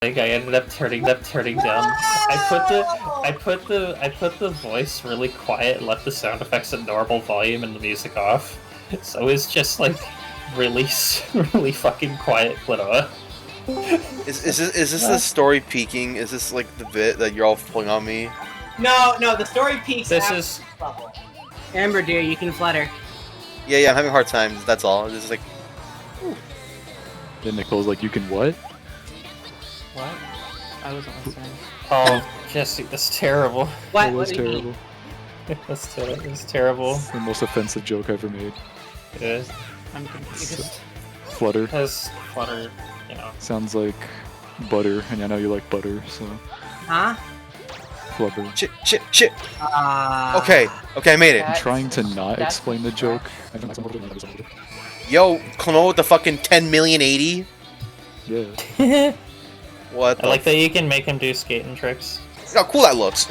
Like I ended up turning down. I put the voice really quiet and left the sound effects at normal volume and the music off. So it's just like really really fucking quiet klonoa. Is this the story peaking? Is this like the bit that you're all pulling on me? No, the story peaks. This is level. Amber, dear, you can flutter. Yeah, I'm having a hard time. That's all. This is like. Then Nicole's like, you can what? What? I wasn't listening. oh Jesse, that's terrible. What? It was What do you terrible. mean? It's terrible. It's the most offensive joke I ever made. It is. I'm confused. Flutter. Has flutter, you know. Sounds like butter, and I know you like butter, so. Huh? Flubber. Shit. Okay, I made it. I'm trying to not That's explain the joke. Yo, klonoa with the fucking 10 million 80? Yeah. What I the like that you can make him do skating tricks. Look how cool that looks.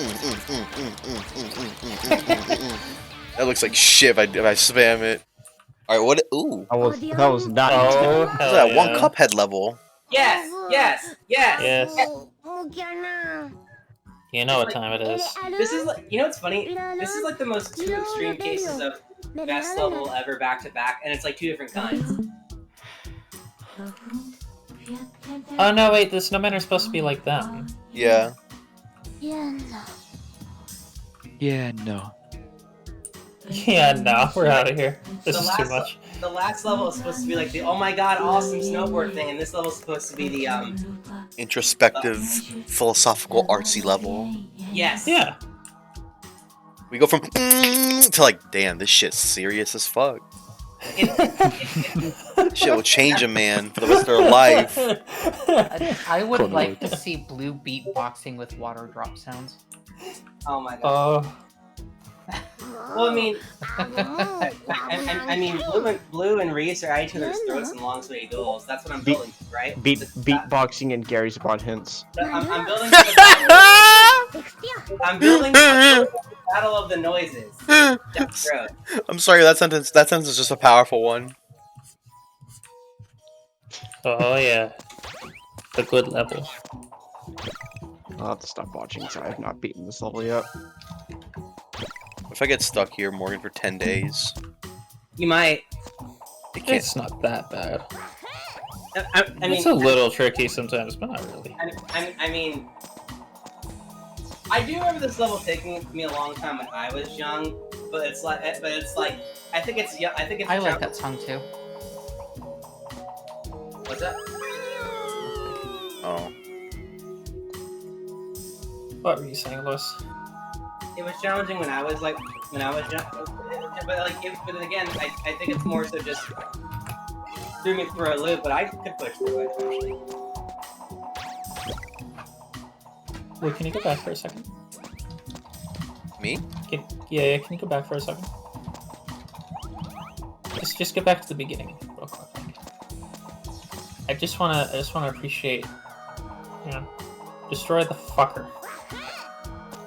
That looks like shit if I spam it. Alright, what? Ooh. That was not Oh, This is hell at yeah. one Cuphead level. Yes. Yes. You know what time it is. This is like, you know what's funny? This is like the most two extreme cases of best level ever back to back, and it's like two different kinds. Oh no, wait, the snowmen are supposed to be like them. Yeah. Yeah, no. Yeah, no, we're out of here. This The is too last- much. The last level is supposed to be like the oh my god awesome snowboard thing, and this level is supposed to be the Introspective, philosophical, artsy level. yes. Yeah. We go from to like, damn, this shit's serious as fuck. Shit will change a man for the rest of their life. I would Klonoa. like to see Blue beatboxing with water drop sounds. Oh my god. Oh, Well, I mean, I mean, Blue and Reese are at each other's throats in long sweaty duels. That's what I'm building, to, right? beatboxing and Gary's brought hints. I'm building. To the battle. I'm building to the battle of the noises. Down the road. I'm sorry, that sentence is just a powerful one. oh yeah. The good level. I'll have to stop watching because I have not beaten this level yet. If I get stuck here, Morgan, for 10 days, You might. it can't. It's not that bad. I mean, It's a little tricky sometimes, but not really. I mean, I do remember this level taking me a long time when I was young, but it's like, I think it's I like that song too. What's that? Oh. What were you saying, Lewis? It was challenging when I was young, but again, I think it's more so just threw me through a loop, but I could push through it actually. Wait, can you go back for a second? Me? Can you go back for a second? Just get back to the beginning real quick. I just wanna appreciate, you know, destroy the fucker.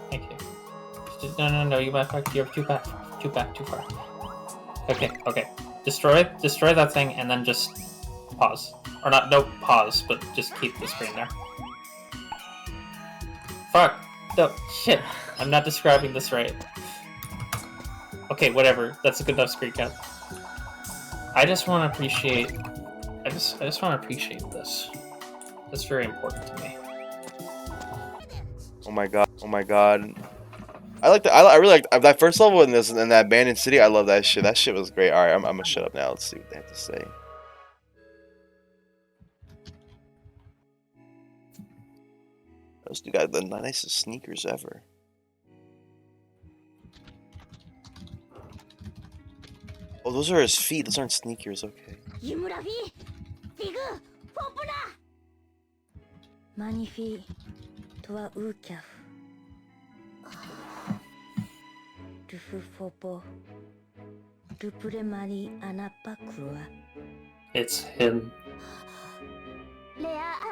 Thank you. No, you went back. You're too far. Okay. Destroy that thing and then just pause. Or not, no pause, but just keep the screen there. Fuck. No, shit. I'm not describing this right. Okay, whatever. That's a good enough screen cap. I just want to appreciate. I just want to appreciate this. That's very important to me. Oh my god. I really like that first level in that abandoned city. I love that shit. That shit was great. Alright, I'm gonna shut up now. Let's see what they have to say. Those two got the nicest sneakers ever. Oh, those are his feet. Those aren't sneakers. Okay. Magnifique. Toi ou caf. It's him.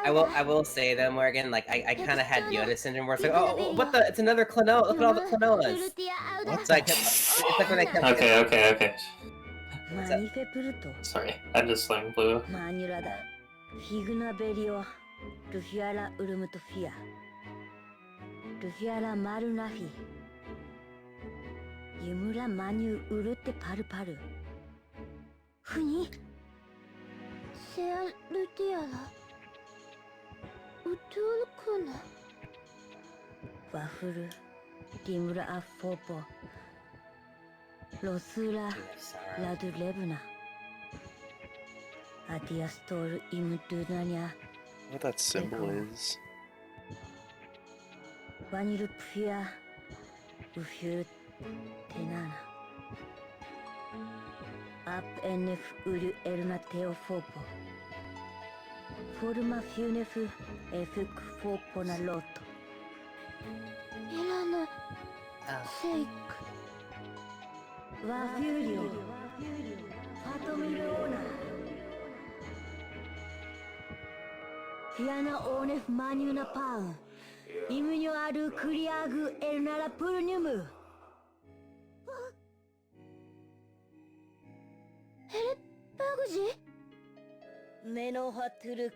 I will say though, Morgan, like I kind of had Yoda syndrome where it's like, oh, what the? It's another klonoa. Look at all the klonoas. So it's like when I kept. Okay. What's that? Sorry, I just slammed Blue. ルフィアラウルムトフィアルフィアラマルナフィユムラマニュウルテパルパルフニセアルディアラウトゥルクナワフルディムラアフォーポロスラ ラドゥレブナアディアストールイムドゥナニャ What that symbol is? ワニルプフィアウフュルテナナアプエネフウルエルナテオフォーポフォルマフュネフエフクフォーポナロートエラナセイクワフュリオファトミルオーナフィアナオーネフマニュナパウンイムニョアルクリアグエルナラプルニュムヘレバグジメノハトゥル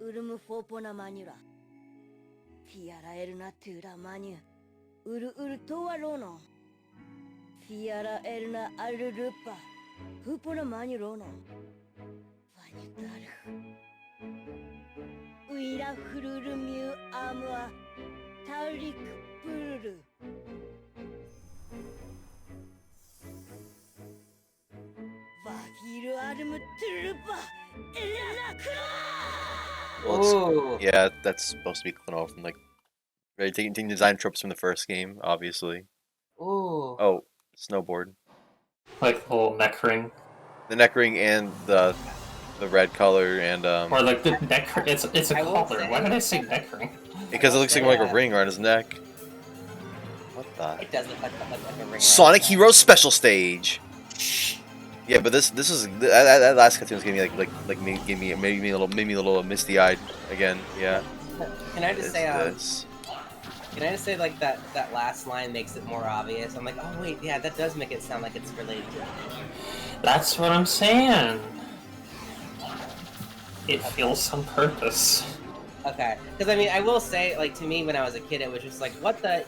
クウルムフォーポナマニュラフィアラエルナトゥラマニュウルウルトワロノフィアラエルナアルルパフポナマニュロノワニュタルウイラフルルミュアムアタリクプルルバギルアルムトゥルパエラク Well, Ooh. yeah, that's supposed to be klonoa from like, right? Taking design tropes from the first game, obviously. Ooh. Oh, snowboard. Like the whole neck ring. The neck ring and the red color and Or like the neck ring. It's a I will collar. say- Why did I say neck ring? because it looks like a ring around his neck. What the? It does look like a ring. Sonic Heroes Special Stage. Yeah, but this is that last cartoon was giving me made me a little misty eyed again. Yeah. Can I just It's say, this. can I just say like that last line makes it more obvious? I'm like, oh wait, yeah, that does make it sound like it's related to it. That's what I'm saying. It feels some purpose. Okay, because I mean, I will say, like to me when I was a kid, it was just like, what the?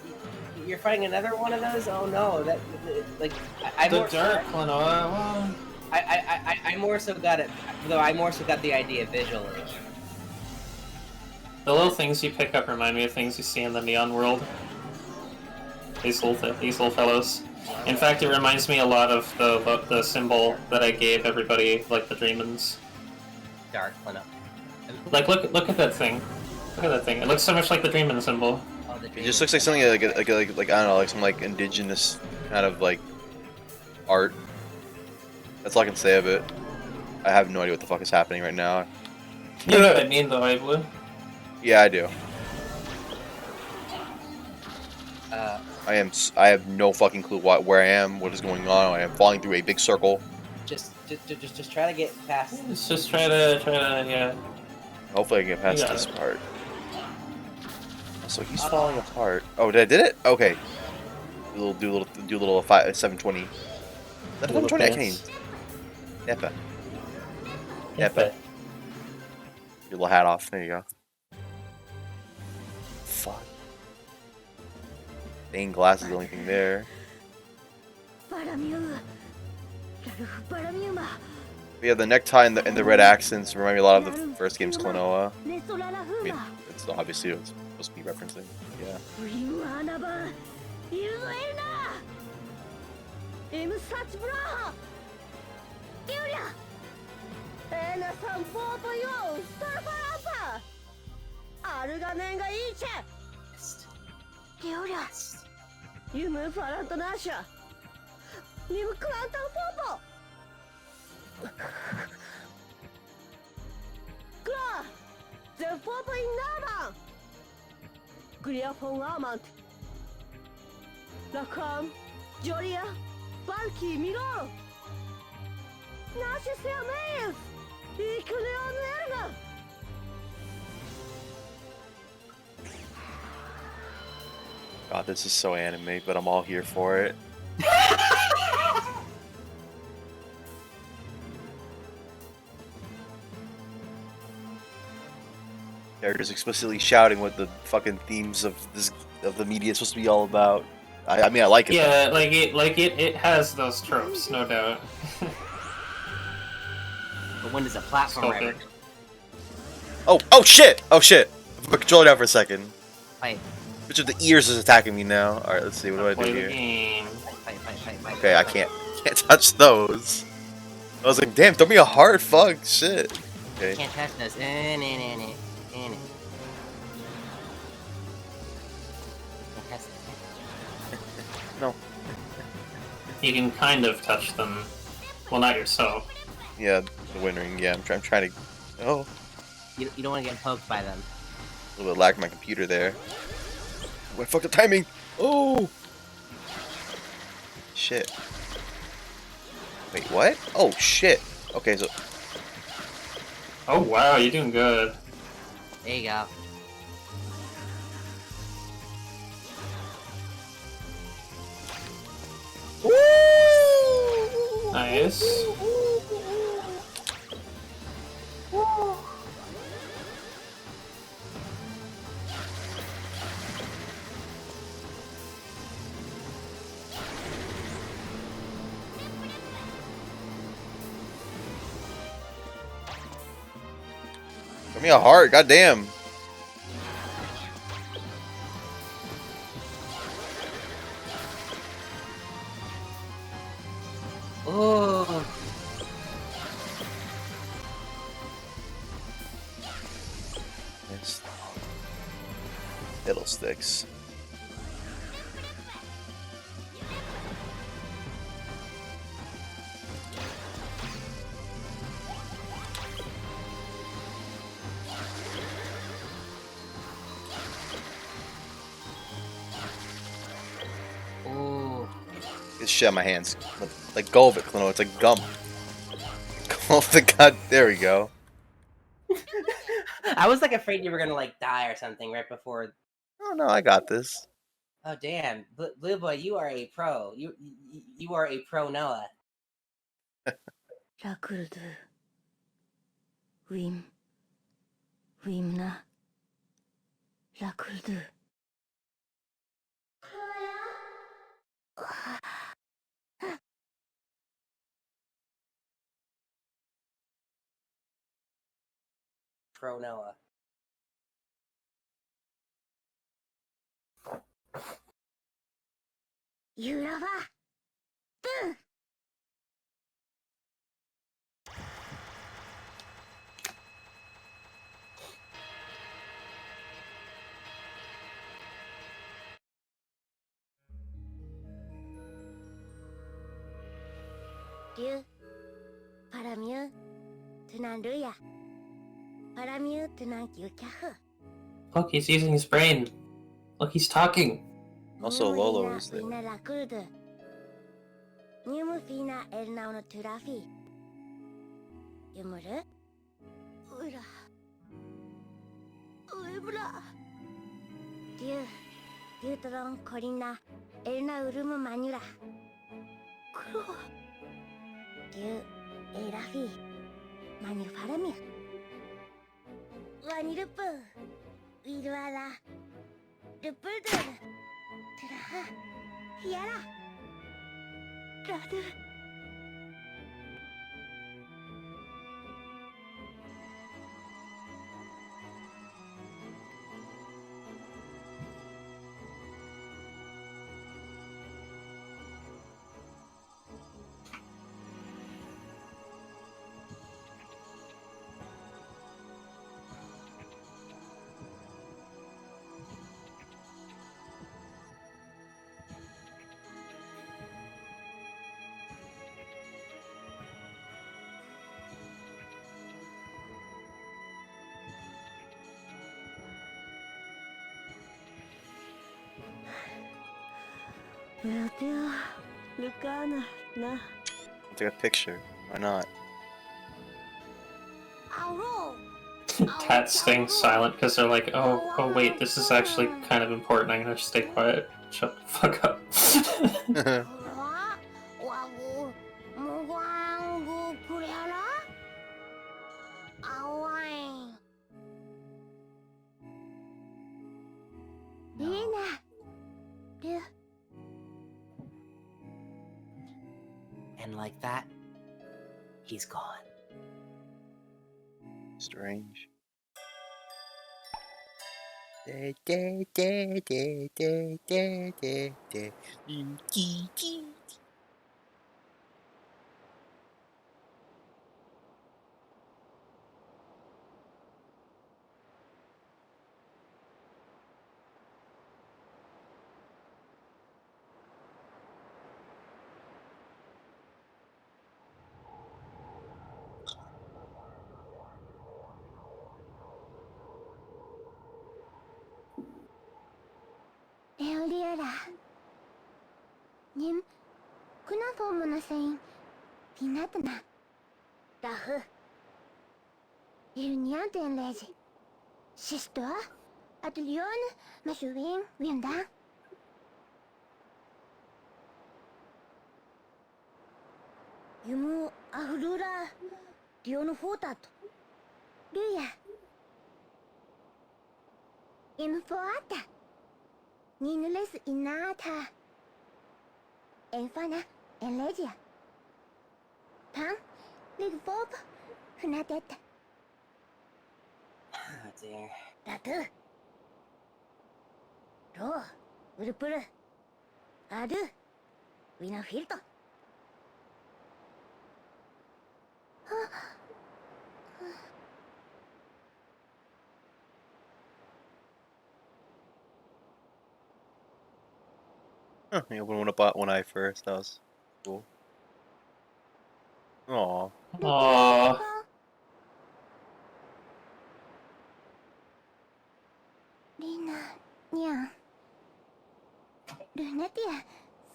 You're fighting another one of those? Oh no, that like I The more, dirt, Klonoa. Well, I more so got it. Though I more so got the idea visually. the little things you pick up remind me of things you see in the Neon world. These little fellows. In fact, it reminds me a lot of the symbol that I gave everybody, like the Dreamins. Dark one up. Like, look at that thing. Look at that thing. It looks so much like the Dreamin symbol. Oh, the It just looks like something like I don't know, like some like indigenous kind of like art. That's all I can say of it. I have no idea what the fuck is happening right now. You know what I mean, though, I Blue? Yeah, I do. I have no fucking clue where I am, what is going on. I am falling through a big circle. just try to get past. Let's just try to, yeah. Hopefully I can get past You got this it. part. So he's falling apart. Oh, did I did it? Okay. Do a little 720. Is that a 720? I can't even. Yep. Yep. Your little hat off. There you go. Fuck. Stained glass is the only thing there. バラミューラルフバラミューマ But yeah, the necktie and the red accents remind me a lot of the first game's Klonoa. ネソララ I フー mean, マ it's obviously what it's supposed to be referencing. Yeah. プリムアナバンイルノエルナエムサチブラハユリアエナサンポーポヨウスタルパランパアルガネンがイーチェユリアユムファラントナーシャニムクランタンポーポクラゼフォーポインナーマングリアフォンアーマントラカンジョリアバルキーミローナシセアメイスイクレオヌエルガ God, this is so anime, but I'm all here for it. characters explicitly shouting what the fucking themes of the media is supposed to be all about. I mean, I like it. Yeah, it has those tropes, no doubt. But when does a platform So ever? good. Oh shit! Oh shit! Put controller down for a second. Fight, Which of the ears is attacking me now? Alright, let's see. What do I Play do the here? game. fight. Okay, I can't touch those. I was like, damn, throw me a heart, fuck, shit. Okay. Can't touch those. Can't touch those. No. You can kind of touch them. Well, not yourself. Yeah, the Wind Ring. Yeah, I'm trying to. Oh, You don't want to get poked by them. a little bit lag my computer there. Oh, I fucked the timing. Oh. Shit. Wait, what? Oh shit. Okay, so Oh wow, you're doing good. There you go. Nice. throw me a heart. Goddamn. Oh. Yes. Fiddlesticks. Oh. Get shit on my hands. Like go of it, Klonoa. It's like gum. Go of the god. There we go. I was like afraid you were gonna like die or something right before. Oh no, I got this. Oh damn, Blue Boy, you are a pro. You are a pro Noah. ラクルドウィンウィンナラクルド Pro Noah. You love her? Boom! Ryu, Paramiu, tenang dulu ya. Paramiu, tenang kyukahu. Look, he's using his brain. Look, he's talking. Also, Lolo is there. Fina Lakurdu. Niumu Fina Elnao no Turafi. Yumuru? Ura. Uebra. Ryu Tolong Corina Elna Urumu Manura. Kuro. Ryu Erafi. Manu Faramir. Wanirupu. Wiruara. Rupurdu. Turaha. Yara. Radu. Lucana, na. I'll take a picture. Why not? Cats staying silent because they're like, oh wait, this is actually kind of important. I'm gonna stay quiet. Shut the fuck up. Lena. Ru. And like that, he's gone. Strange. Leoliera. Nim. Kuna formu na sein. Pinatna. Dahu. Ilniante en legi. Sister. At Leon. Masuin. Winda. Yumu Aurora. Leon Fotato. Luya. Infoata. Ninules inata. Enfana elegia. Pan, big bob, hunateta. Oh dear. Tatu. Ro, urupuru. Adu. Wina filto. Huh, I opened one eye first. That was cool. Aw. Aww. Lina, Nya. Lunatia,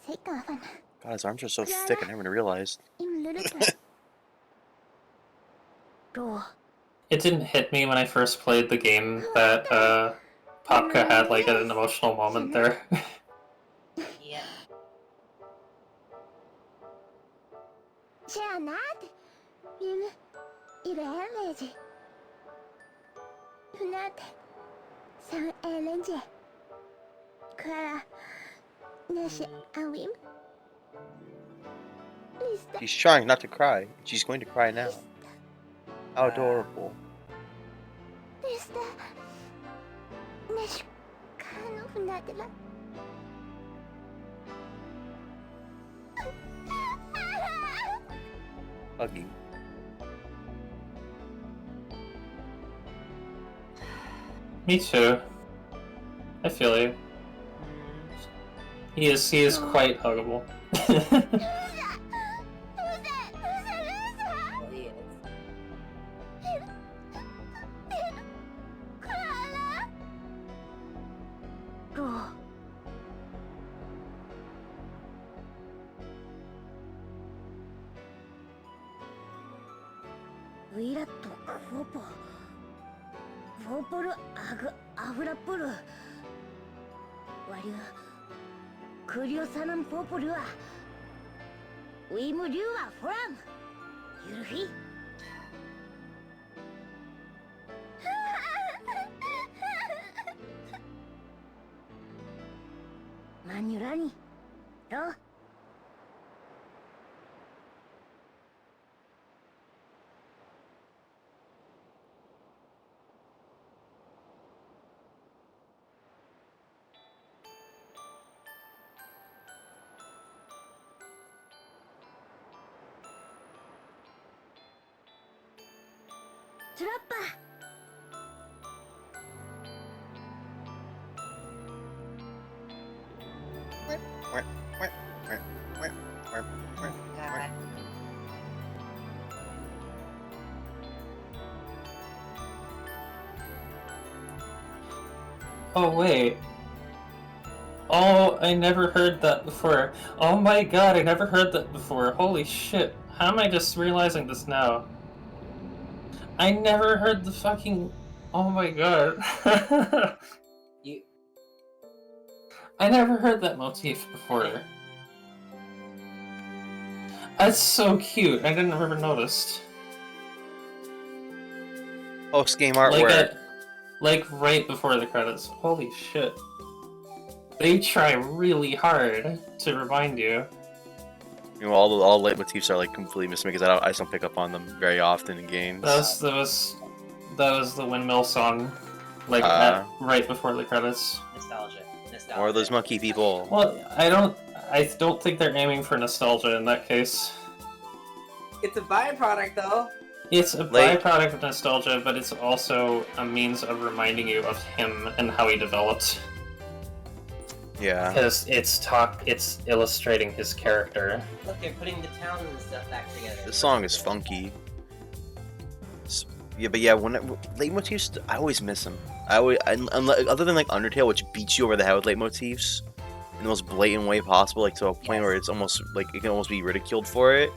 Sekafana. God, his arms are so thick. I never even realized. Im Luluka. Ro. It didn't hit me when I first played the game that Popka had like an emotional moment there. Yeah. Janat. Im. Ireleji. Lunat. San Elenje. Clara. Nash Awim. Lista. She's trying not to cry. She's going to cry now. How adorable. Lista. Nash. Kano Funatela. Hugging. Me too. I feel you. He is quite huggable. Well, he is. Wira to Kwopo. Kwopolu Avrapuru. Waru. Kuryo Sanan Popolua. Wimulua from. Yurfi. Manurani. Ro. Trappa. God. Oh wait. Oh, I never heard that before. Oh my god, I never heard that before. Holy shit. How am I just realizing this now? I never heard the fucking... Oh my god. You. I never heard that motif before. That's so cute. I didn't ever noticed. Post game artwork. Like right before the credits. Holy shit. They try really hard to remind you. You know, all the leitmotifs are like completely missing because I just don't pick up on them very often in games. That was the windmill song, like right before the credits. Nostalgia. Or those monkey people. Well, I don't think they're aiming for nostalgia in that case. It's a byproduct, though. It's a Like- byproduct of nostalgia, but it's also a means of reminding you of him and how he developed. Yeah. Because it's illustrating his character. Look, they're putting the towns and stuff back together. This song is funky. Yeah, but yeah, when leitmotifs, I always miss them. Other than like Undertale, which beats you over the head with leitmotifs in the most blatant way possible, like to a point where it's almost like it can almost be ridiculed for it.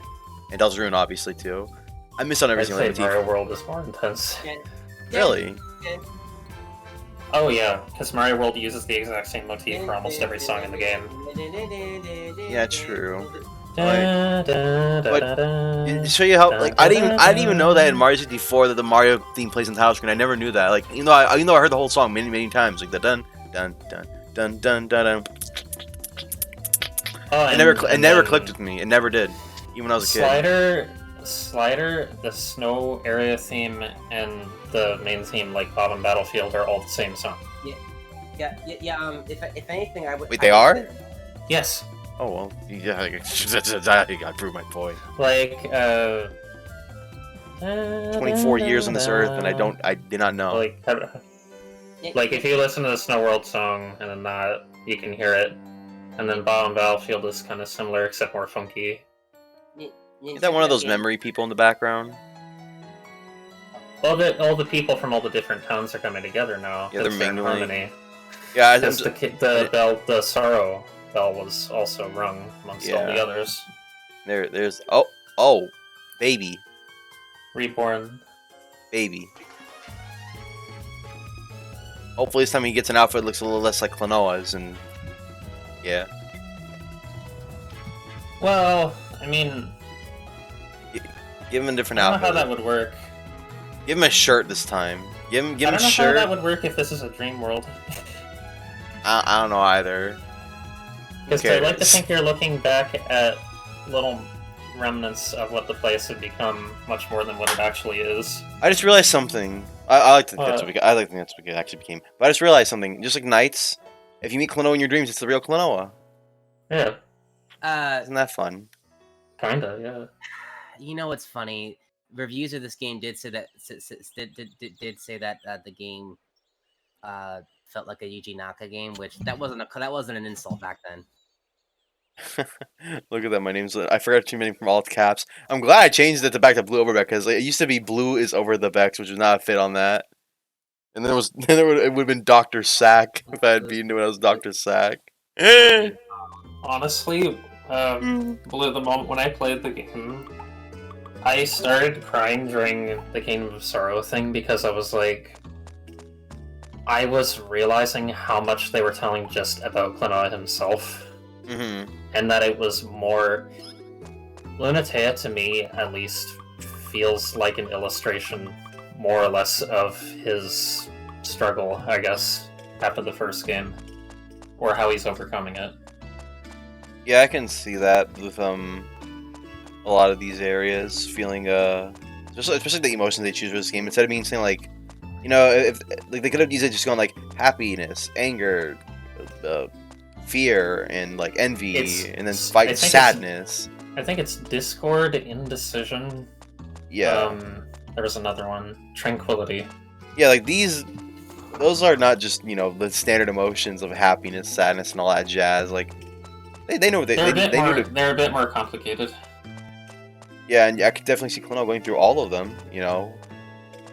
It does ruin, obviously, too. I miss on every I'd single say leitmotif. Mario World is more intense. Really? Oh yeah, because Mario World uses the exact same motif for almost every song in the game. Yeah, true. Da, da, da, but da, da, To show you how, like, I didn't even know that in Mario 64 that the Mario theme plays in the title screen. I never knew that. Like, even though I heard the whole song many times, like the dun dun dun dun dun dun dun. Oh, It never clicked with me. It never did, even when I was a kid. Slider, the snow area theme, and the main theme, like Bob and Battlefield, are all the same song. Yeah. If anything, I would. Wait, they are? Yes. Oh well, yeah. I proved my point. Like 24 years on this earth, and I did not know. Like if you listen to the Snow World song and then that, you can hear it. And then Bob and Battlefield is kind of similar, except more funky. Is that one of those memory people in the background? All the people from all the different towns are coming together now. Yeah, they're in mingling. harmony. Yeah, Because the sorrow bell was also rung amongst all the others. there's baby. Reborn. Baby. Hopefully this time he gets an outfit that looks a little less like Klonoa's, and yeah. Well, I mean, Give him a different I don't outfit. know how that would work. Give him a shirt this time. Give him I a don't know shirt. how that would work if this is a dream world. I don't know either. Because I like to think you're looking back at little remnants of what the place had become, much more than what it actually is. I just realized something. I like to think that's what it actually became. But I just realized something. Just like Knights, if you meet Klonoa in your dreams, it's the real Klonoa. Yeah. Isn't that fun? Kinda, yeah. You know what's funny? Reviews of this game did say that the game felt like a Yuji Naka game, which that wasn't an insult back then. Look at that, my name's... I forgot to name from alt caps. I'm glad I changed it to back to blue over because it used to be blue is over the Bex, which was not a fit on that. And then it would have been Dr. Sack if I had been when I was Dr. Sack. Honestly, Blue, the moment when I played the game, I started crying during the Game of Sorrow thing because I was like, I was realizing how much they were telling just about Klonoa himself. Mm-hmm. And that it was more... Lunatea, to me, at least, feels like an illustration, more or less, of his struggle, I guess, after the first game. Or how he's overcoming it. Yeah, I can see that with a lot of these areas feeling especially the emotions they choose for this game. Instead of being saying like, you know, if like they could have easily just gone like happiness, anger, fear, and like envy, and then fight sadness. I think it's discord, indecision. Yeah. There was another one, tranquility. Yeah, like those are not just, you know, the standard emotions of happiness, sadness, and all that jazz. Like they know what they're a bit more complicated. Yeah, and I could definitely see Klonoa going through all of them, you know,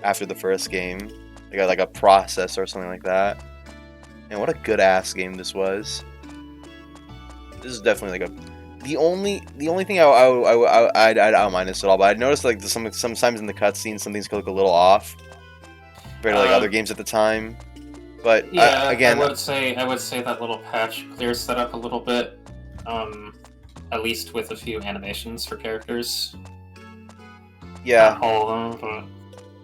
after the first game. They got like a process or something like that. And what a good ass game this was. This is definitely like the only thing I don't mind this at all, but I noticed like sometimes in the cutscenes some things could look a little off compared to like other games at the time. But yeah, again, I would say that little patch clears that up a little bit. At least with a few animations for characters. Yeah. Not all of them, but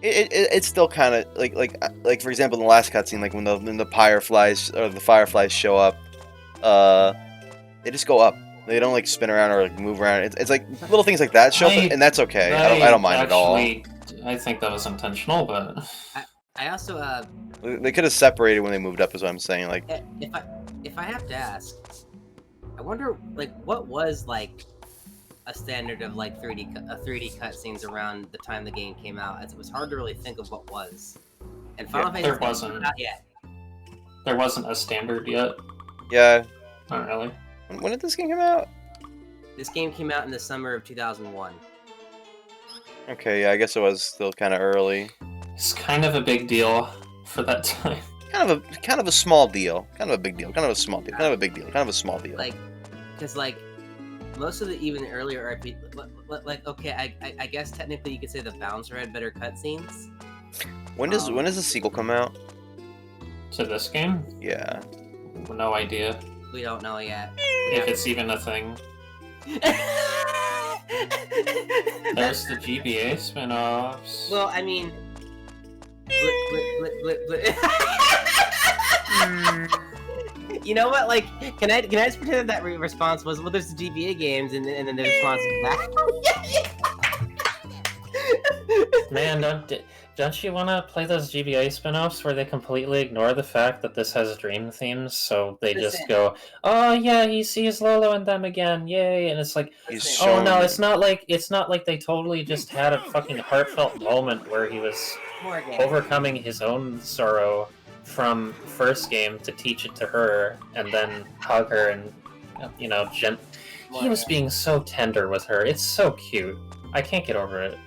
it's still kind of like for example in the last cutscene, like when the fireflies show up, they just go up. They don't like spin around or like move around. It's like little things like that show up, and that's okay. I don't mind at all. I think that was intentional, but I also They could have separated when they moved up, is what I'm saying. Like, if I have to ask, I wonder like what was like a standard of like 3D cutscenes around the time the game came out, as it was hard to really think of what was. And Final Fantasy there wasn't. Not yet. There wasn't a standard yet. yeah. Not really. When did this game come out? This game came out in the summer of 2001. Okay, yeah, I guess it was still kind of early. It's kind of a big deal for that time. Kind of a small deal. Kind of a big deal. Kind of a small deal. Kind of a big deal. Kind of a small deal. Like, because like most of the even earlier RPG, like okay, I guess technically you could say the Bouncer had better cutscenes. When does the sequel come out? To this game? Yeah. No idea. We don't know yet. If it's even a thing. There's the GBA spin-offs. Well, I mean, you know what? Like, can I just pretend that response was, well, there's the GBA games, and then the response is that. Man, don't you want to play those GBA spin-offs where they completely ignore the fact that this has dream themes, so they just go, oh yeah, he sees Lolo and them again, yay, and it's like, oh no, it's not like they totally just had a fucking heartfelt moment where he was overcoming his own sorrow from first game to teach it to her, and then hug her, and he was being so tender with her. It's so cute. I can't get over it.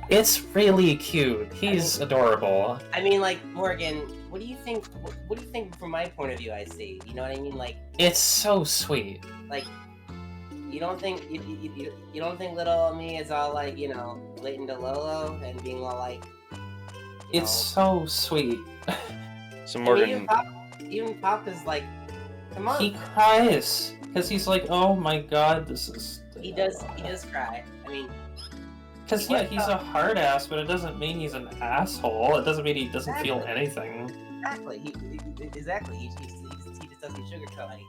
It's really cute. He's adorable. I mean, like, Morgan, what do you think? What do you think from my point of view? I see. You know what I mean? Like, it's so sweet. Like, you don't think you don't think little me is all like, you know, relating to Lolo and being all like. It's so sweet. So Morgan, I mean, even Pop is like, come on. He cries because he's like, oh my god, this is. He does cry. I mean. Because, yeah, he's a hard ass, but it doesn't mean he's an asshole. It doesn't mean he doesn't feel anything. Exactly. He just doesn't sugarcoat anything.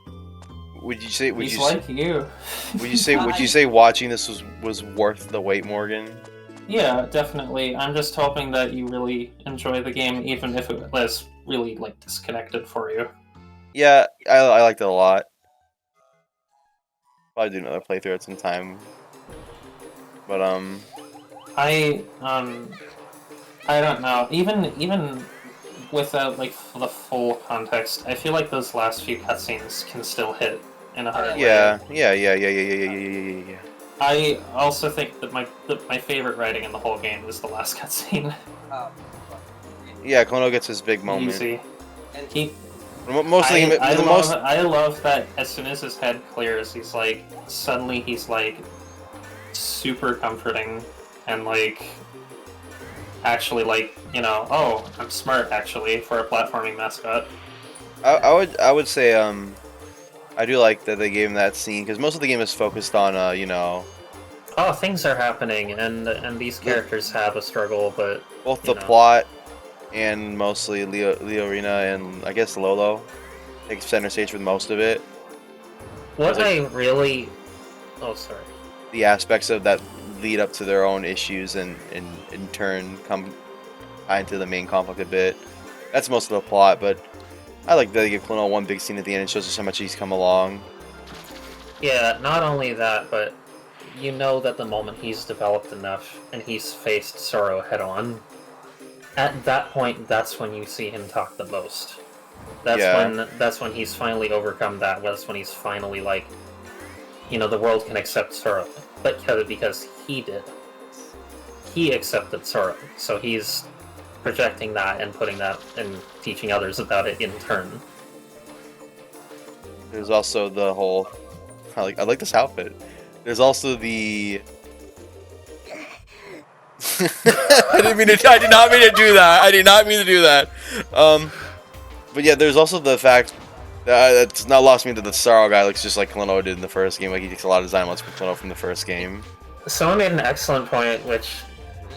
would you say Would you say watching this was worth the wait, Morgan? Yeah, definitely. I'm just hoping that you really enjoy the game, even if it was really, like, disconnected for you. Yeah, I liked it a lot. Probably do another playthrough at some time. But I don't know. Even without like the full context, I feel like those last few cutscenes can still hit in a hard way. Yeah. I also think that my favorite writing in the whole game is the last cutscene. Yeah, Klonoa gets his big moment. Easy. I love that as soon as his head clears, he's like super comforting and like actually like, you know, oh, I'm smart actually for a platforming mascot. I would say I do like that they gave him that scene because most of the game is focused on you know, oh, things are happening and these characters have a struggle, but both the plot and mostly Leorina and I guess Lolo take center stage for most of it. What I really the aspects of that lead up to their own issues and in turn come into the main conflict a bit. That's most of the plot, but I like that they give Klonoa one big scene at the end and shows us how much he's come along. Yeah, not only that, but you know that the moment he's developed enough and he's faced sorrow head on, at that point, that's when you see him talk the most. That's when he's finally overcome that. That's when he's finally like, you know, the world can accept sorrow, but because he did. He accepted sorrow, so he's projecting that and putting that and teaching others about it in turn. There's also the whole, I like this outfit. There's also the I did not mean to do that. But yeah, there's also the fact that it's not lost me that the Sorrow guy looks just like Klonoa did in the first game. Like he takes a lot of design elements from Klonoa from the first game. Someone made an excellent point, which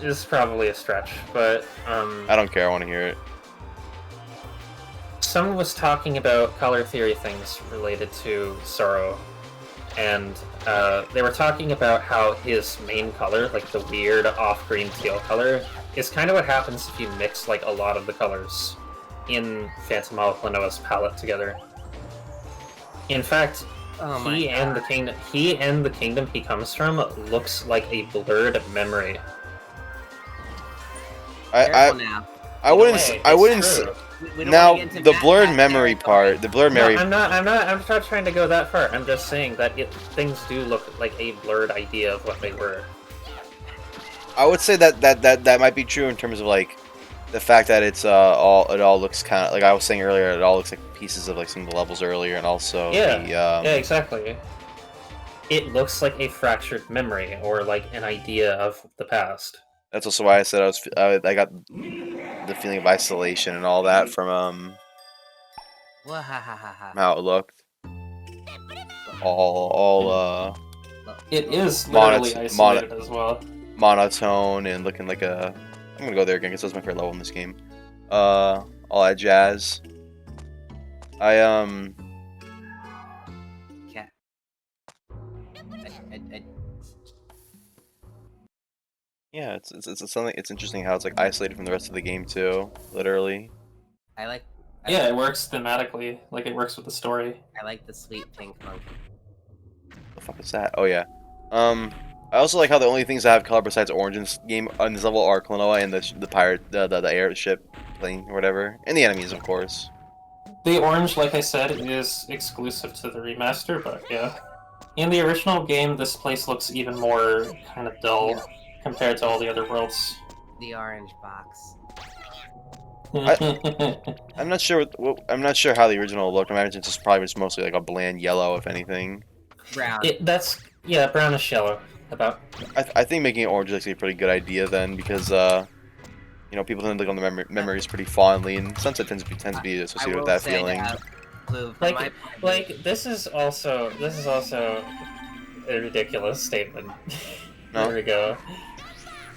is probably a stretch, but I don't care. I want to hear it. someone was talking about color theory things related to Zoro, and they were talking about how his main color, like the weird off-green teal color, is kind of what happens if you mix like a lot of the colors in Phantom of Klonoa's palette together. In fact, he and the kingdom he comes from looks like a blurred memory. I wouldn't say now the blurred memory part. The blurred memory. I'm not trying to go that far. I'm just saying that things do look like a blurred idea of what they were. I would say that might be true in terms of like the fact that it all looks kind of like I was saying earlier. It all looks like pieces of like some of the levels earlier, and also yeah, exactly. It looks like a fractured memory or like an idea of the past. That's also why I said I got the feeling of isolation and all that from how it looked. All it is literally isolated as well. Monotone and looking like a. I'm gonna go there again because that's my favorite level in this game. All that jazz. Yeah, it's something. It's interesting how it's like isolated from the rest of the game too. Literally. Yeah, it works thematically. Like it works with the story. I like the sweet pink monkey. The fuck is that? Oh yeah. I also like how the only things that have color besides orange in this game on this level are klonoa and the pirate, the airship plane or whatever, and the enemies of course. The orange, like I said, is exclusive to the remaster, but yeah. In the original game, this place looks even more kind of dull compared to all the other worlds. The orange box. I'm not sure. I'm not sure how the original looked. I imagine it's just probably just mostly like a bland yellow, if anything. Brown. Brownish yellow. About. I think making it orange is actually a pretty good idea then, because you know, people tend to look on the memories pretty fondly, and Sunset tends to be associated with that feeling. This is also a ridiculous statement. No? There we go.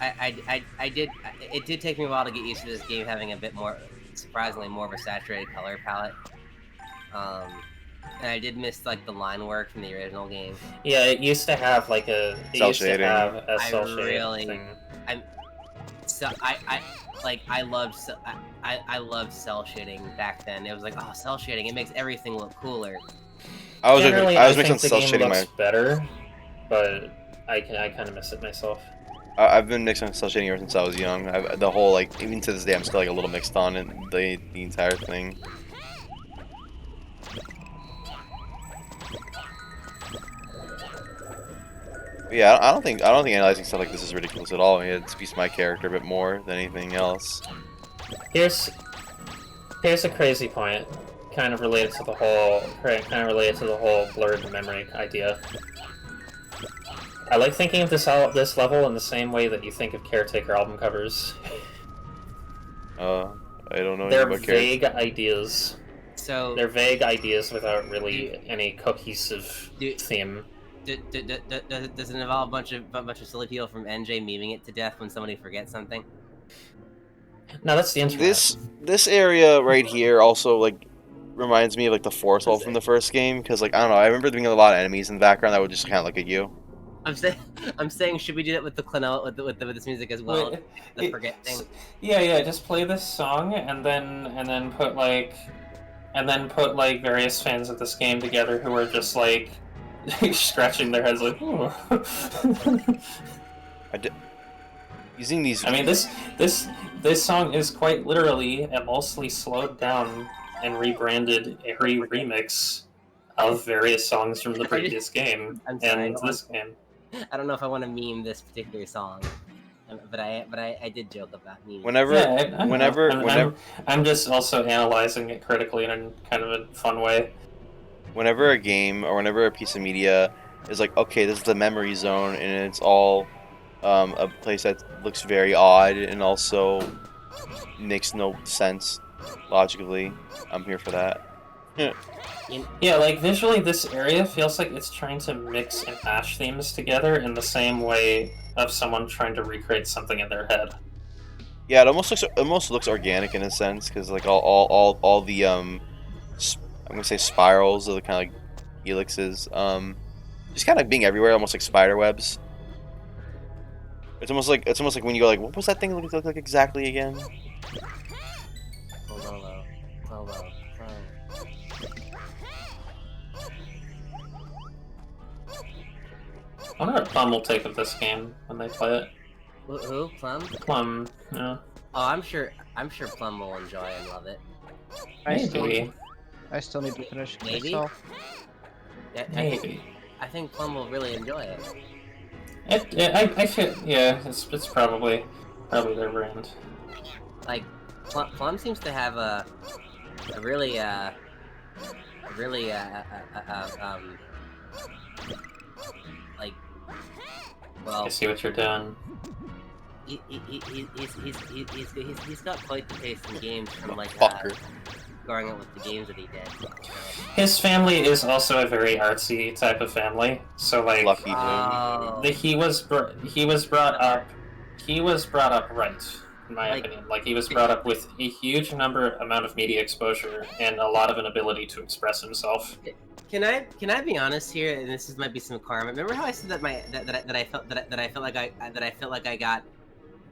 It did take me a while to get used to this game having a bit more, surprisingly, more of a saturated color palette. And I did miss like the line work from the original game. Yeah, it used to have like a cell shading thing. I loved cell shading back then. It was like, oh, cell shading, it makes everything look cooler. I was mixing cell shading better, but I kind of miss it myself. I've been mixing cell shading ever since I was young. The whole like even to this day I'm still like a little mixed on it, the entire thing. Yeah, I don't think analyzing stuff like this is ridiculous at all. I mean, it speaks to my character a bit more than anything else. Here's a crazy point, kind of related to the whole blurred memory idea. I like thinking of this level in the same way that you think of Caretaker album covers. I don't know. They're vague ideas. So they're vague ideas without really any cohesive theme. Does it involve a bunch of silly people from NJ memeing it to death when somebody forgets something? No, that's the internet. This area right here also like reminds me of like the forest level from the first game, because like I don't know, I remember there being a lot of enemies in the background that would just kind of look at you. I'm saying, should we do that with the klonoa with this music as well? The forget thing. Yeah. Just play this song and then put like various fans of this game together who are just like scratching their heads like, oh. Using these. I mean, this song is quite literally a mostly slowed down and rebranded remix of various songs from the previous game and this game. I don't know if I want to meme this particular song, but I did joke about memeing. Whenever I'm just also analyzing it critically in a kind of a fun way. Whenever a game or whenever a piece of media is like, okay, this is the memory zone, and it's all a place that looks very odd and also makes no sense logically, I'm here for that. Yeah, like visually this area feels like it's trying to mix and mash themes together in the same way of someone trying to recreate something in their head. Yeah, it almost looks organic in a sense, because like all the I'm gonna say spirals of the kind of like helixes, just kind of being everywhere, almost like spider webs. It's almost like when you go like, what was that thing look like exactly again? Hello. I wonder what Plum will take of this game when they play it. Who? Plum? Plum, yeah. Oh, I'm sure Plum will enjoy and love it. I still Maybe. need to finish it Maybe? myself. Yeah, Maybe. I think Plum will really enjoy it. I feel, yeah, it's probably their brand. Like, Plum seems to have a really like, well, I see what you're doing. he's got quite the taste in games from like Fucker. growing up with the games that he did. His family is also a very artsy type of family, so like Lucky him. Oh, he was brought up right, in my opinion. Like he was brought up with a huge amount of media exposure and a lot of an ability to express himself. Can I be honest here? And might be some karma. Remember how I said that I felt like I got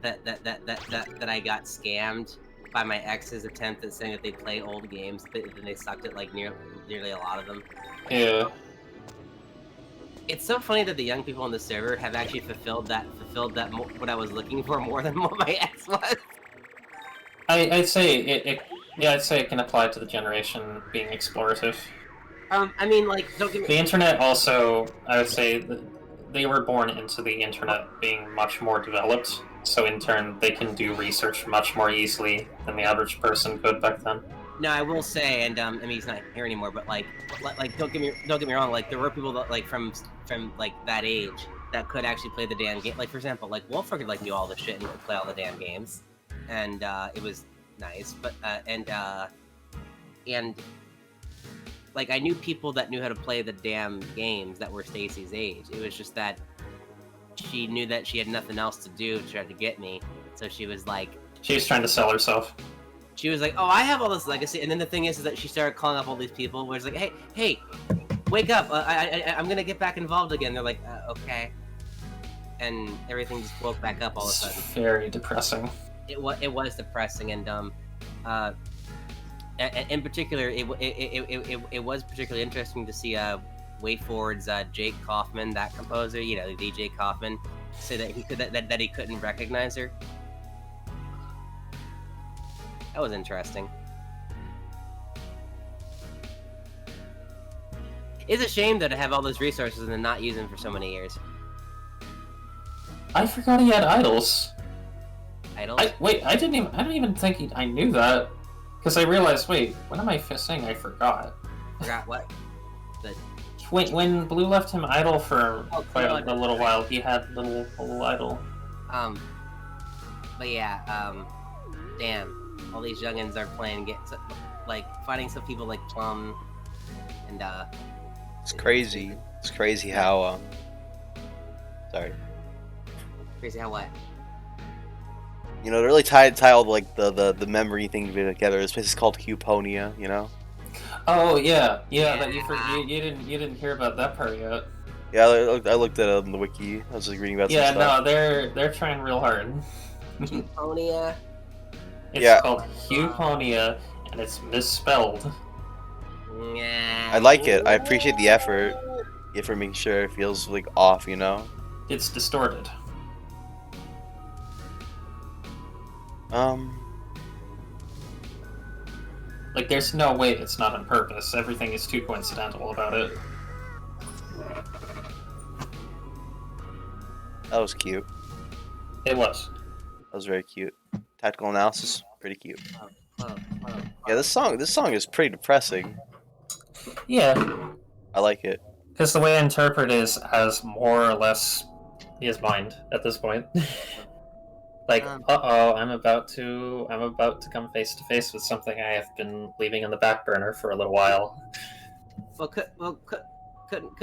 that I got scammed by my ex's attempt at saying that they play old games, but then they sucked at like nearly a lot of them. Yeah. It's so funny that the young people on the server have actually fulfilled that what I was looking for more than what my ex was. I'd say I'd say it can apply to the generation being explorative. I mean, like, don't get me. The internet also, I would say, they were born into the internet being much more developed, so in turn they can do research much more easily than the average person could back then. No, I will say, and I mean he's not here anymore, but like don't get me wrong, like there were people that like from like that age that could actually play the damn game. Like for example, like Wolford like knew all the shit and could play all the damn games, and it was nice. But and like I knew people that knew how to play the damn games that were Stacy's age. It was just that she knew that she had nothing else to do to try to get me, so she was like, She was trying to sell herself. she was like, oh, I have all this legacy. And then the thing is that she started calling up all these people where it's like, hey, wake up. I'm going to get back involved again. They're like, okay. And everything just woke back up all of a sudden. It's very depressing. It was depressing. And in particular, it was particularly interesting to see WayForward's Jake Kaufman, that composer, you know, DJ Kaufman, say that he couldn't recognize her. That was interesting. It's a shame though to have all those resources and then not use them for so many years. I forgot he had idols. Idols? I don't even think I knew that. Because I realized, wait, what am I saying? I forgot. Forgot what? When Blue left him idle for quite God. a little while, he had a little idol. But yeah, damn. All these youngins are playing like finding some people like Plum and It's crazy. It's crazy how sorry. Crazy how what? You know, to really tie all like the memory thing together. This place is called Cuponia, you know? Oh yeah. That you didn't hear about that part yet. Yeah, I looked at it on the wiki. I was like reading about some stuff. No, they're trying real hard. Cuponia. It's called Cuponia, and it's misspelled. I like it. I appreciate the effort. The effort making sure it feels like off, you know? It's distorted. Like, there's no way it's not on purpose. Everything is too coincidental about it. That was cute. It was. That was very cute. Tactical analysis, pretty cute. Yeah, this song is pretty depressing. Yeah. I like it. Because the way I interpret it is as more or less his mind at this point. Like, uh-oh, I'm about to come face to face with something I have been leaving on the back burner for a little while. Well, couldn't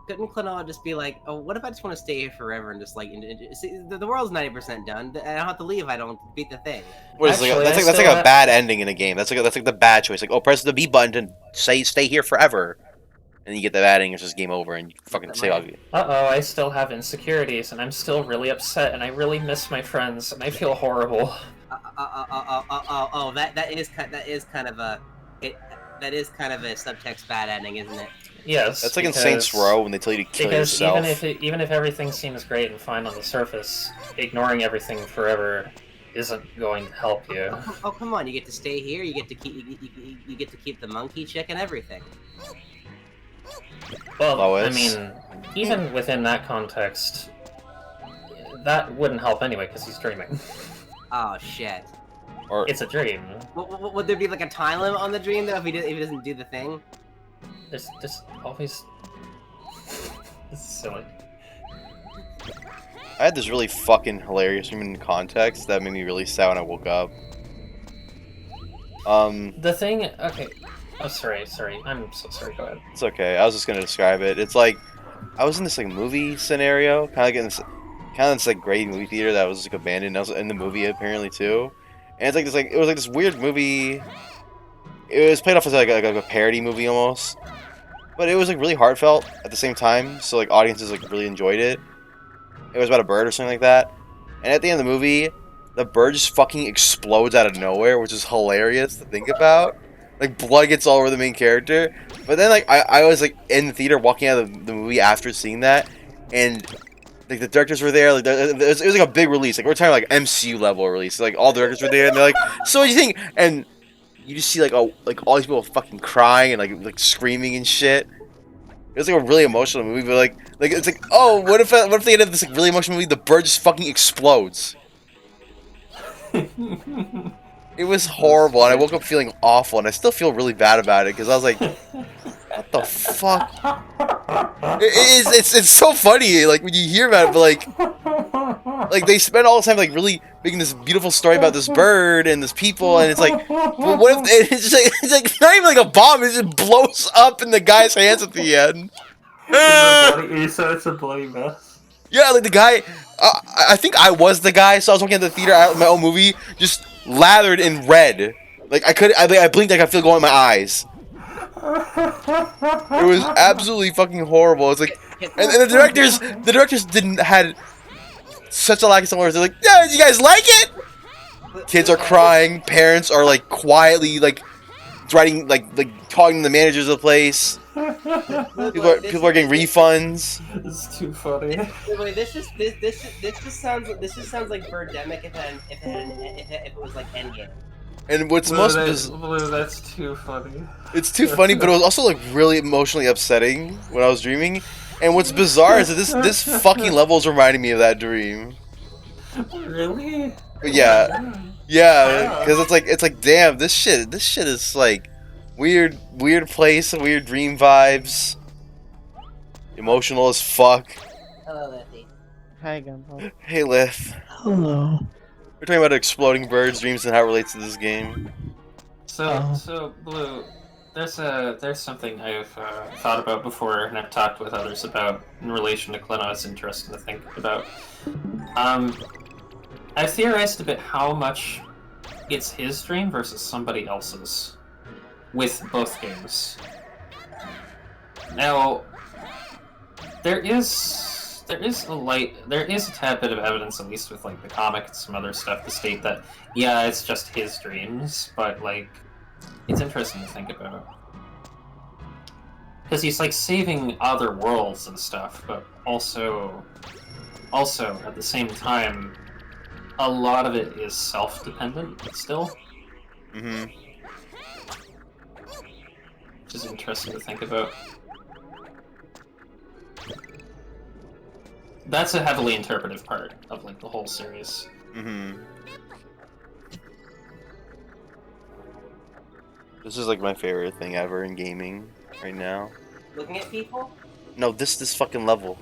couldn't klonoa just be like, oh, what if I just want to stay here forever and just like, see, the world's 90% done. I don't have to leave. If I don't beat the thing. What is Actually, that's I like still a bad ending in a game. That's like the bad choice. Like, oh, press the B button to stay here forever, and you get the bad ending. It's just game over, and you fucking save off you. Uh-oh, I still have insecurities, and I'm still really upset, and I really miss my friends, and I feel horrible. Oh, that is kind of a subtext bad ending, isn't it? Yes, That's like in Saints Row when they tell you to kill yourself. Even if everything seems great and fine on the surface, ignoring everything forever isn't going to help you. Oh, come on! You get to stay here. You get to keep the monkey chick and everything. Well, Lois. I mean, even within that context, that wouldn't help anyway because he's dreaming. Oh shit! Or It's a dream. Would there be like a time limit on the dream though if he doesn't do the thing? There's just always. This is silly. I had this really fucking hilarious dream in context that made me really sad when I woke up. The thing. Okay. Oh, sorry. I'm so sorry. Go ahead. It's okay. I was just gonna describe it. It's like I was in this like movie scenario, kind of like in this like great movie theater that was like abandoned. I was in the movie apparently too, and it's like this it was like this weird movie. It was played off as like a parody movie almost, but it was like really heartfelt at the same time. So like audiences like really enjoyed it. It was about a bird or something like that, and at the end of the movie, the bird just fucking explodes out of nowhere, which is hilarious to think about. Like, blood gets all over the main character. But then, like, I was, like, in the theater walking out of the movie after seeing that. And, like, the directors were there. Like, it was like, a big release. Like, we're talking, like, MCU level release. Like, all the directors were there. And they're like, so what do you think? And you just see, like, all these people fucking crying and, like screaming and shit. It was, like, a really emotional movie. But, like it's like, oh, what if they ended this, like, really emotional movie? The bird just fucking explodes. It was horrible, and I woke up feeling awful, and I still feel really bad about it, because I was like, what the fuck? It's so funny, like, when you hear about it, but, like, they spend all the time, like, really making this beautiful story about this bird and this people, and it's like, well, what if, it's like, not even like a bomb, it just blows up in the guy's hands at the end. You said it's a bloody mess. Yeah, like, the guy, I think I was the guy, so I was walking at the theater at my own movie, just lathered in red. Like, I blinked, I could feel it going in my eyes. It was absolutely fucking horrible. It's like, and the directors had such a lack of self-awareness. They're like, yeah, you guys like it? Kids are crying, parents are, like, quietly, like, writing, like talking to the managers of the place. People are getting refunds. This is too funny. Wait, this just sounds like Birdemic if it was like Endgame. And what's Blue, that's too funny. It's too funny, but it was also like really emotionally upsetting when I was dreaming. And what's bizarre is that this fucking level is reminding me of that dream. Really? But yeah, because it's like damn, this shit is like weird place, weird dream vibes, emotional as fuck. Hello, Letty. Hi, Gumball. Hey, Lith. Hello. We're talking about exploding birds, dreams, and how it relates to this game. So Blue, there's something I've thought about before, and I've talked with others about in relation to klonoa. It's interesting to think about. I've theorized a bit how much it's his dream versus somebody else's with both games. Now, there is a tad bit of evidence, at least with like the comic and some other stuff, to state that yeah, it's just his dreams, but like it's interesting to think about because he's like saving other worlds and stuff, but also at the same time, a lot of it is self-dependent still. Mm-hmm. Which is interesting to think about. That's a heavily interpretive part of like the whole series. Mm-hmm. This is like my favorite thing ever in gaming right now. Looking at people? No, this fucking level.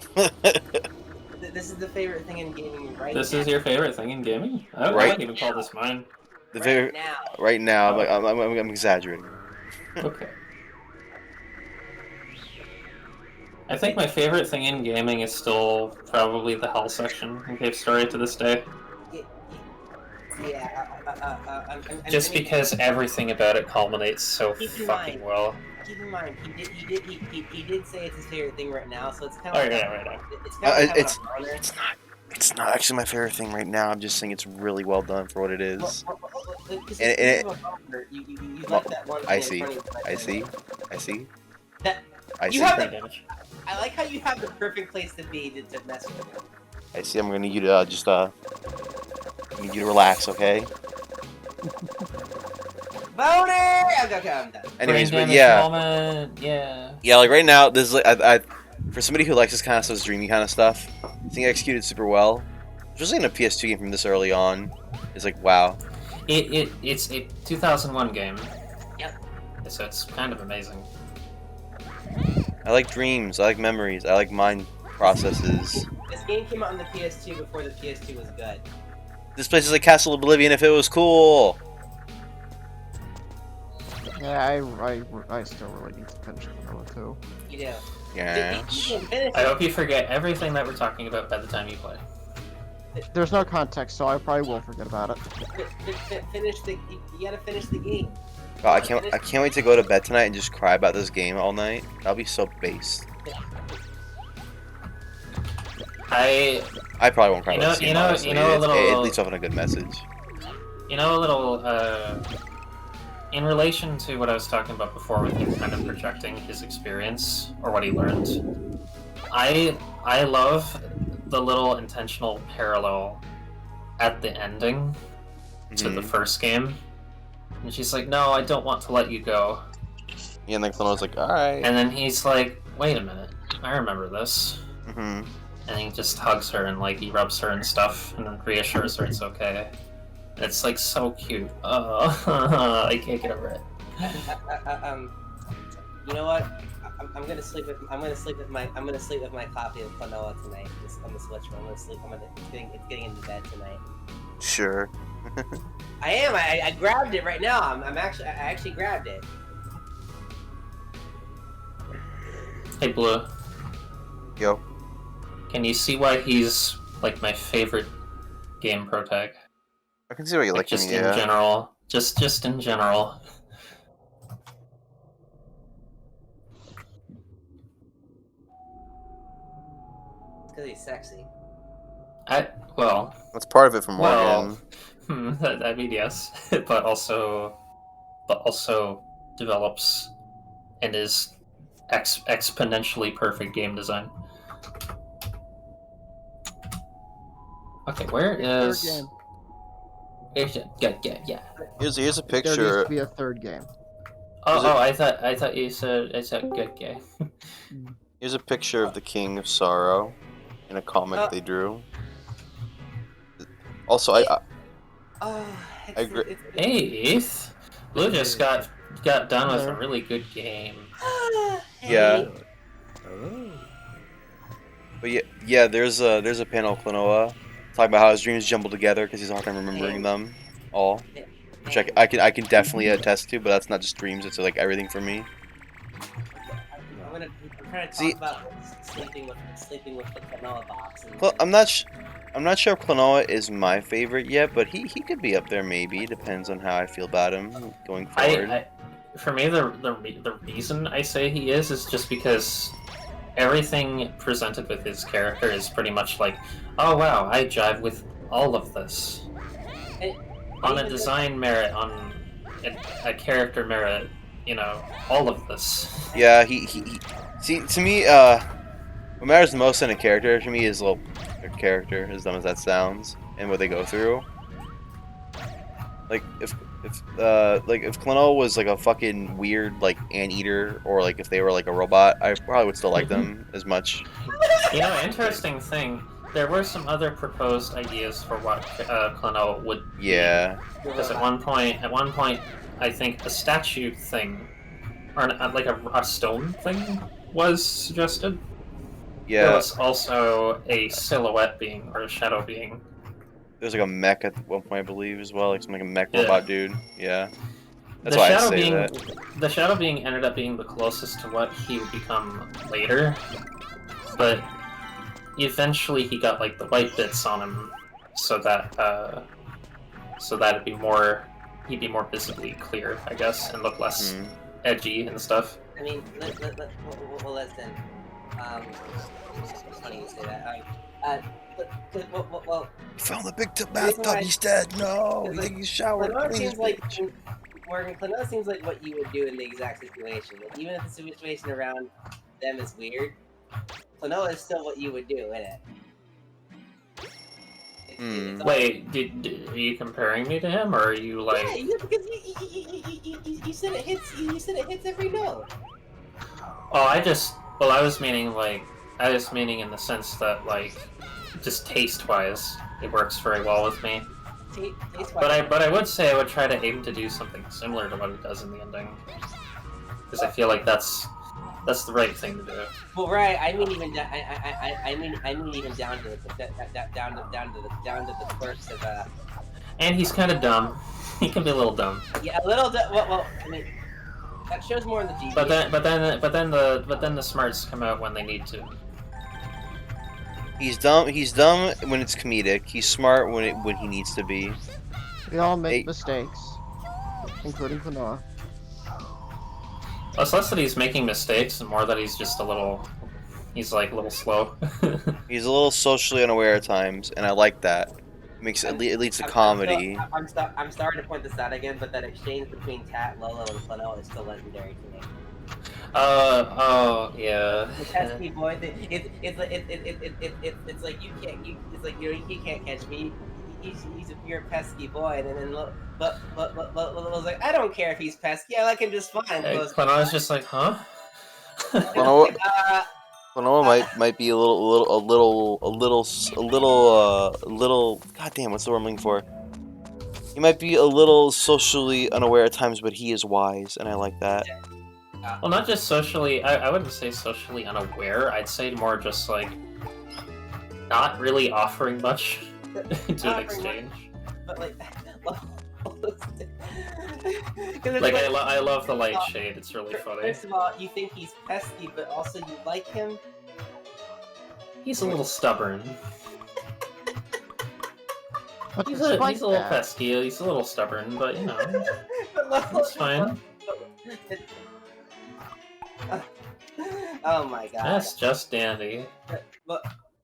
This is the favorite thing in gaming right This now. is your favorite thing in gaming? I Right wouldn't even call this mine. Right now, like, I'm exaggerating. Okay. I think my favorite thing in gaming is still probably the Hell section in Cave Story to this day. Yeah. Just because everything about it culminates so Keep in fucking mind- well. Keep in mind, he did say it's his favorite thing right now, so it's kind Oh of yeah, right now. it's kind of like having it's a boner. it's not actually my favorite thing right now. I'm just saying it's really well done for what it is. Because And if you have a boner, you like that one thing I in see. front of you. I see. That, I you see. have Brain the, damage. I like how you have the perfect place to be to mess with it. I see. I'm gonna need you to just I need you to relax, okay? Boner! Okay, I'm done. Anyways, Brain but damage yeah, moment, yeah. yeah. Like right now, this is like I for somebody who likes this kind of stuff, this dreamy kind of stuff, I think I executed super well. Especially in a PS2 game from this early on, it's like wow. It's a 2001 game. Yep. So it's kind of amazing. I like dreams. I like memories. I like mind processes. This game came out on the PS2 before the PS2 was good. This place is like Castle Oblivion if it was cool. Yeah, I still really need to finish Klonoa too. You know. Yeah. You can finish I it. hope you forget everything that we're talking about by the time you play. There's no context, so I probably will forget about it. Finish the. You gotta finish the game. God, I can't wait to go to bed tonight and just cry about this game all night. That'll be so based. I probably won't cry You about know- this game, you know- honestly. you know a It little- leads off on a good message. You know, a little, in relation to what I was talking about before with him kind of projecting his experience, or what he learned, I love the little intentional parallel at the ending to the first game. And she's like, no, I don't want to let you go. Yeah, and then Klonoa's like, alright. And then he's like, wait a minute, I remember this. Mm-hmm. And he just hugs her and like he rubs her and stuff and then reassures her it's okay. And it's like so cute. Oh, I can't get over it. You know what? I'm gonna sleep with my copy of Klonoa tonight. Just on the Switch. I'm gonna sleep. It's getting into bed tonight. Sure. I am. I grabbed it right now. I actually grabbed it. Hey Blue, Yo. can you see why he's like my favorite game pro tag? I can see what you Like like just me, in yeah. general. Just in general. It's because he's sexy. Well, That's part of it from Well, Morgan. I mean yes, but also develops and is exponentially perfect game design. Okay, where Third is? game. Yeah. Here's a There needs picture. to be a third game. Oh, I thought you said good gay. Here's a picture of the King of Sorrow in a comic they drew. Also, I agree. Eighth. Blue just got done with a really good game. Yeah. But yeah, there's a panel of Klonoa talking about how his dreams jumble together because he's a hard time remembering them all, which I can definitely attest to. But that's not just dreams; it's like everything for me. I'm trying to See- talk about sleeping with the Klonoa box. Well, I'm not sure if Klonoa is my favorite yet, but he could be up there maybe. Depends on how I feel about him going forward. For me, the reason I say he is just because everything presented with his character is pretty much like, oh wow, I jive with all of this. On a design merit, on a character merit, you know, all of this. Yeah, he see, to me, what matters the most in a character to me is their character, as dumb as that sounds, and what they go through. Like if Klonoa was like a fucking weird like anteater, or like if they were like a robot, I probably would still like them as much. You know, interesting thing. There were some other proposed ideas for what Klonoa would be. Yeah. Because at one point, I think a statue thing, or like a stone thing, was suggested. There Yeah. was also a silhouette being, or a shadow being. There's like a mech at one point, I believe, as well, like some like a mech Yeah. robot dude. Yeah. That's why I say being that. the shadow being ended up being the closest to what he would become later, but eventually he got like the white bits on him, so that it'd be more he'd be more visibly clear, I guess, and look less edgy and stuff. I mean, well, listen. It's funny you say that. Well, Found the big reason bathtub. why- He's dead. No, you like, think he's showered? Klonoa Please, seems like bitch. Morgan. Klonoa seems like what you would do in the exact situation. Like, even if the situation around them is weird, Klonoa is still what you would do, isn't it? It's all- Wait, are you comparing me to him, or are you like? Yeah, because you said it hits. You said it hits every note. Oh, I was meaning in the sense that like, just taste-wise, it works very well with me. But I would say I would try to aim to do something similar to what he does in the ending, because I feel like that's the right thing to do. Well, right. I mean, even I mean, even down to the first of And he's kind of dumb. He can be a little dumb. Yeah, a little. Well, I mean, that shows more in the GP. But then the smarts come out when they need to. He's dumb. He's dumb when it's comedic. He's smart when he needs to be. We all make Hey. mistakes, including Klonoa. It's less that he's making mistakes, and more that he's just he's like a little slow. He's a little socially unaware at times, and I like that. It leads to comedy. I'm sorry to point this out again, but that exchange between Tat, Lolo, and Klonoa is still legendary to me. Oh yeah. The pesky boy thing. It's like you can't. It's like he can't catch me. He's a pure pesky boy, and then Lolo's like, I don't care if he's pesky. I like him just fine. Klonoa's just like, huh? Klonoa might be a little. God damn, what's the word I'm looking for? He might be a little socially unaware at times, but he is wise, and I like that. Well, not just socially. I wouldn't say socially unaware. I'd say more just like not really offering much into an exchange. But like, I love the light shade. It's really funny. First of all, you think he's pesky, but also you like him. He's a little stubborn. But He's a despite little that, pesky. He's a little stubborn, but you know, But it's fine. Oh my god. That's just dandy.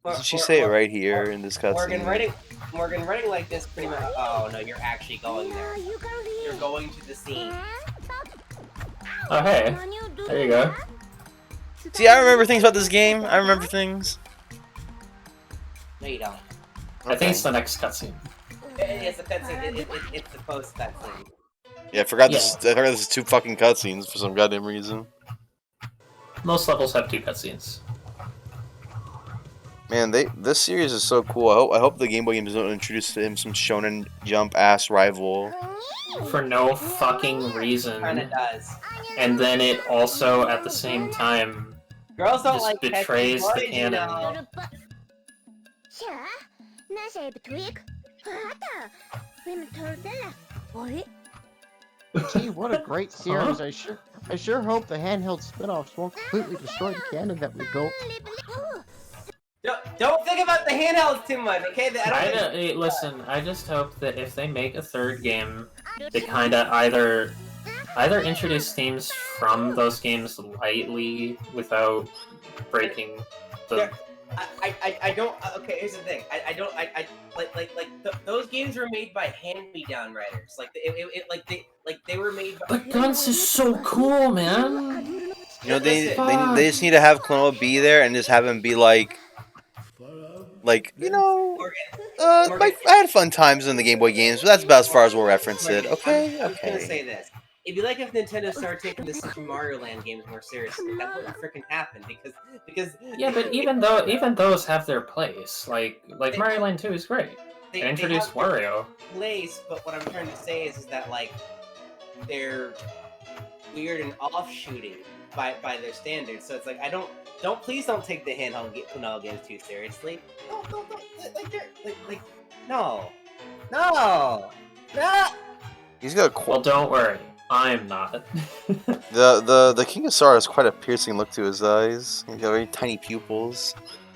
Doesn't she say it right here in this cutscene? Morgan writing like this pretty much. Oh no, you're actually going there. You're going to the scene. Oh hey, there you go. See, I remember things about this game. I remember things. No, you don't. I think it's the next cutscene. It's the cutscene. It's the post cutscene. Yeah, I forgot this is 2 fucking cutscenes for some goddamn reason. Most levels have 2 cutscenes. Man, this series is so cool. I hope the Game Boy games don't introduce him some Shonen Jump ass rival. For no fucking reason. Kinda does. And then it also, at the same time, Girls don't just like betrays pesky the boys, canon. You know. gee, what a great series! I sure hope the handheld spin-offs won't completely destroy the canon that we built. Don't think about the handhelds too much, okay? Listen, I just hope that if they make a 3rd game, they kind of either introduce themes from those games lightly without breaking the. I don't. Okay, here's the thing. Those games were made by hand-me-down writers. They were made by. But Guns is so cool, man. You know, they just need to have Klonoa be there and just have him be like, you know, I had fun times in the Game Boy games, but that's about as far as we'll reference it. Okay, I was gonna okay. say this. It'd be like if Nintendo started taking the Super Mario Land games more seriously. That wouldn't freaking happen because. Yeah, but even those have their place. Like Mario Land 2 is great. They introduced Wario. Place, but what I'm trying to say is that like they're weird and offshooting by their standards. So it's like please don't take the handheld Klonoa games too seriously. Don't no. He's got a Well, don't worry. I'm not. The King of Sorrow has quite a piercing look to his eyes. He's got very tiny pupils.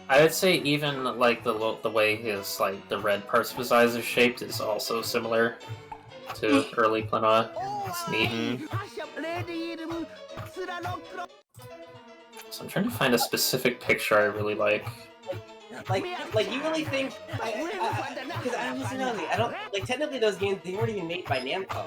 I would say even like the way his like the red parts of his eyes are shaped is also similar to early klonoa. It's neat. So I'm trying to find a specific picture I really like. Like you really think? Because I don't know. I don't like technically those games. They weren't even made by Namco.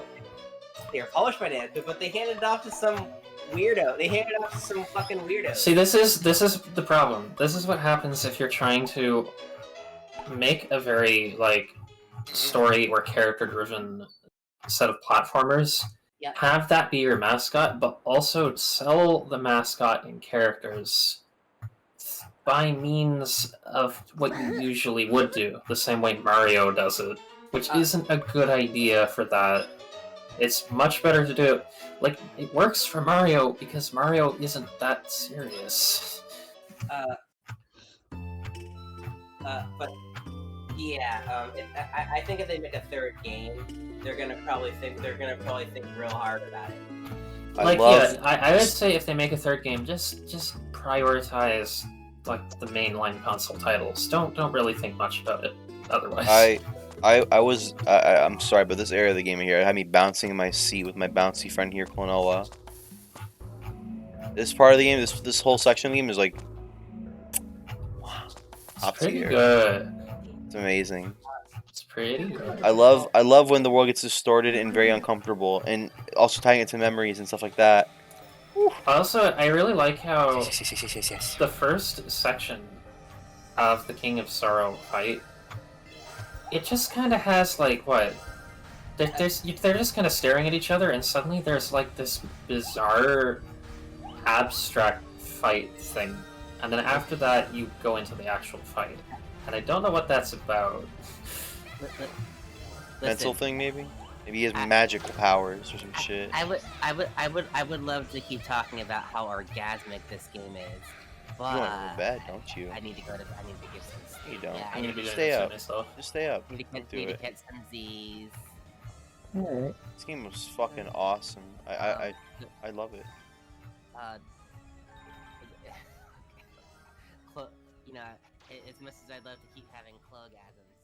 They were published by Namco, but they handed it off to some weirdo. They handed it off to some fucking weirdo. See, this is the problem. This is what happens if you're trying to make a very like story or character driven set of platformers. Yep. Have that be your mascot, but also sell the mascot and characters by means of what you usually would do, the same way Mario does it, which isn't a good idea for that. It's much better to do it. Like, it works for Mario because Mario isn't that serious. But yeah, I think if they make a third game, they're gonna probably think real hard about it. I would say if they make a third game, just prioritize like the mainline console titles. Don't really think much about it otherwise. I'm sorry, but this area of the game here had me bouncing in my seat with my bouncy friend here, klonoa. This part of the game, this whole section of the game is like, wow, It's pretty good. It's amazing. It's pretty good. I love when the world gets distorted and very uncomfortable, and also tying it to memories and stuff like that. Also, I really like how Yes. the first section of the King of Sorrow fight, it just kind of has like what? They're just kind of staring at each other, and suddenly there's like this bizarre, abstract fight thing, and then after that you go into the actual fight, and I don't know what that's about. Mental thing, maybe. Maybe he has magical powers or some shit. I would love to keep talking about how orgasmic this game is, but You want to go to bed, don't you? I need to get some sleep. You don't. Yeah, I'm gonna be doing Stay this to up. myself. Just stay up. I need Don't do to it. get some Z's. Alright. This game was fucking awesome. I love it. You know, as much as I'd love to keep having clogasms,